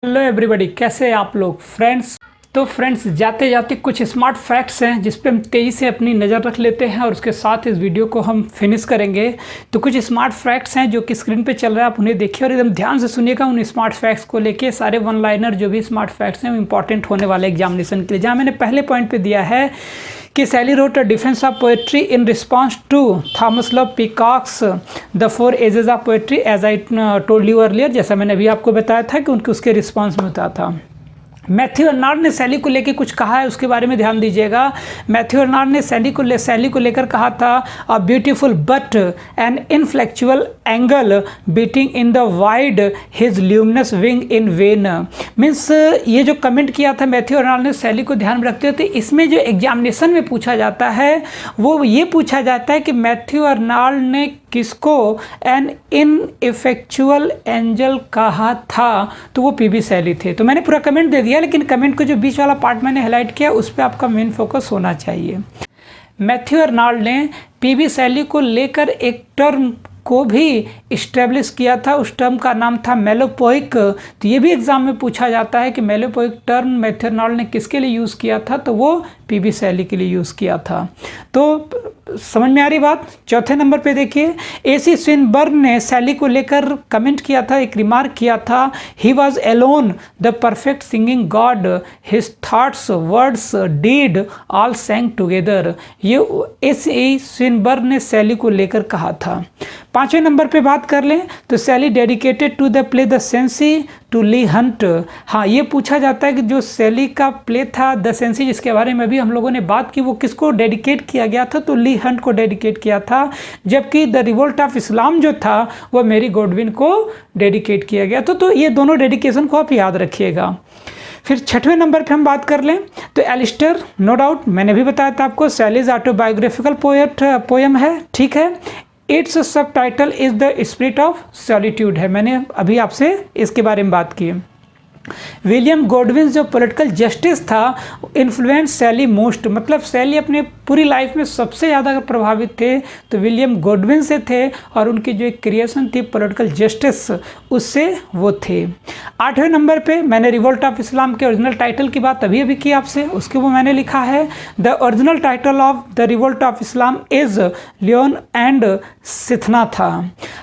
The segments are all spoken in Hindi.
हेलो एवरीबॉडी, कैसे हैं आप लोग फ्रेंड्स। तो फ्रेंड्स, जाते जाते कुछ स्मार्ट फैक्ट्स हैं जिस पे हम तेज़ी से अपनी नज़र रख लेते हैं और उसके साथ इस वीडियो को हम फिनिश करेंगे। तो कुछ स्मार्ट फैक्ट्स हैं जो कि स्क्रीन पे चल रहा है, आप उन्हें देखिए और एकदम ध्यान से सुनिएगा। उन स्मार्ट फैक्ट्स को लेके सारे वन लाइनर जो भी स्मार्ट फैक्ट्स हैं वो इंपॉर्टेंट होने वाले एग्जामिनेशन के लिए। जहाँ मैंने पहले पॉइंट पर दिया है कि Shelley wrote a defence of poetry in response to Thomas Love Peacock's the 4 ages of poetry as I told you earlier. जैसा मैंने अभी आपको बताया था कि उनके उसके रिस्पॉन्स में होता था। मैथ्यू अर्नाल्ड ने सैली को लेकर कुछ कहा है, उसके बारे में ध्यान दीजिएगा। मैथ्यू अर्नाल्ड ने सैली को लेकर कहा था, a beautiful but an ineffectual angel beating in the void his luminous wing in vain. Means ये जो कमेंट किया था मैथ्यू अर्नाल्ड ने सैली को ध्यान में रखते हुए, तो इसमें जो एग्जामिनेशन में पूछा जाता है वो ये पूछा जाता है कि मैथ्यू अर्नाल्ड ने किसको एन इनइफेक्चुअल एंजल कहा था, तो वो पीबी सैली थे। तो मैंने पूरा कमेंट दे दिया, लेकिन कमेंट को जो बीच वाला पार्ट मैंने हाईलाइट किया उस पर आपका मेन फोकस होना चाहिए। मैथ्यू अर्नाल्ड ने पीबी सैली को लेकर एक टर्म को भी इस्टेब्लिश किया था, उस टर्म का नाम था मेलोपोइक। तो ये भी एग्जाम में पूछा जाता है कि मेलोपोइक टर्म मैथ्यू अर्नाल्ड ने किसके लिए यूज़ किया था, तो वो पीबी सैली के लिए यूज़ किया था। तो समझ में आ रही बात। चौथे नंबर पे देखिए, एसी स्विनबर्न ने सैली को लेकर कमेंट किया था, एक रिमार्क किया था, he was alone the perfect singing god, his thoughts words deed all sang together. ये एसी स्विनबर्न ने सैली को लेकर कहा था। पांचवें नंबर पे बात कर लें तो Shelley dedicated to the play the Cenci to Leigh Hunt. हाँ, ये पूछा जाता है कि जो सैली का प्ले था द सेंसी, जिसके बारे में भी हम लोगों ने बात की, वो किसको डेडिकेट किया गया था, तो ली हंट को डेडिकेट किया था। जबकि द रिवोल्ट ऑफ इस्लाम जो था वो मैरी गॉडविन को डेडिकेट किया गया था। तो ये दोनों डेडिकेशन को आप याद रखिएगा। फिर छठवें नंबर पे हम बात कर लें तो एलिस्टर, नो डाउट मैंने भी बताया था आपको, सैलीज ऑटोबायोग्राफिकल पोएम है, ठीक है। इट्स सब title is the spirit of solitude है, मैंने अभी आपसे इसके बारे में बात की। विलियम गॉडविन जो पॉलिटिकल जस्टिस था इन्फ्लुएंस सैली मोस्ट, मतलब सैली अपने पूरी लाइफ में सबसे ज़्यादा अगर प्रभावित थे तो विलियम गॉडविन से थे, और उनकी जो एक क्रिएशन थी पॉलिटिकल जस्टिस उससे वो थे। आठवें नंबर पे मैंने रिवोल्ट ऑफ इस्लाम के ओरिजिनल टाइटल की बात अभी अभी की आपसे, उसके वो मैंने लिखा है, the original title of the revolt of Islam is Laon and Cythna था।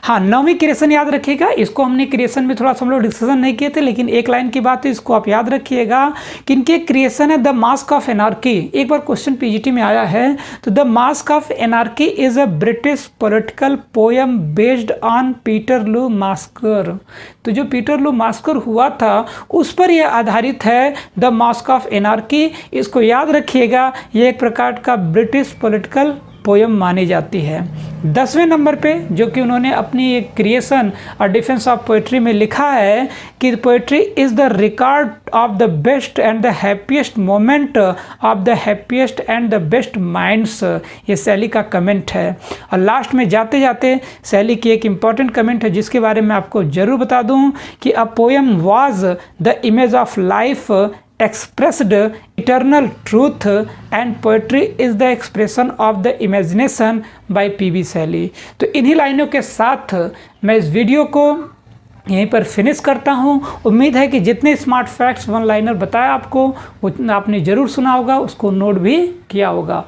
हाँ, 9वीं क्रिएशन याद रखिएगा, इसको हमने क्रिएशन में थोड़ा सा हम लोग डिस्कशन नहीं किए थे, लेकिन एक लाइन की बात है, इसको आप याद रखिएगा कि इनके क्रिएशन है द मास्क ऑफ एनार्की। एक बार क्वेश्चन पीजीटी में आया है, तो the mask of anarchy is a British political poem based on Peterloo massacre. तो जो पीटरलू मास्कर हुआ था उस पर यह आधारित है, द मास्क ऑफ एनार्की। इसको याद रखिएगा, ये एक प्रकार का ब्रिटिश पॉलिटिकल पोएम मानी जाती है। 10वें नंबर पे जो कि उन्होंने अपनी एक क्रिएशन और डिफेंस ऑफ पोएट्री में लिखा है कि poetry is the record of the best and the happiest moment of the happiest and the best minds. ये सैली का कमेंट है। और लास्ट में जाते जाते सैली की एक इम्पॉर्टेंट कमेंट है जिसके बारे में आपको ज़रूर बता दूं कि a poem was the image of life expressed eternal truth and poetry is the expression of the imagination by PB Shelley. तो इन्हीं लाइनों के साथ मैं इस वीडियो को यहीं पर फिनिश करता हूँ। उम्मीद है कि जितने स्मार्ट फैक्ट्स वन लाइनर बताया आपको वो आपने ज़रूर सुना होगा, उसको नोट भी किया होगा।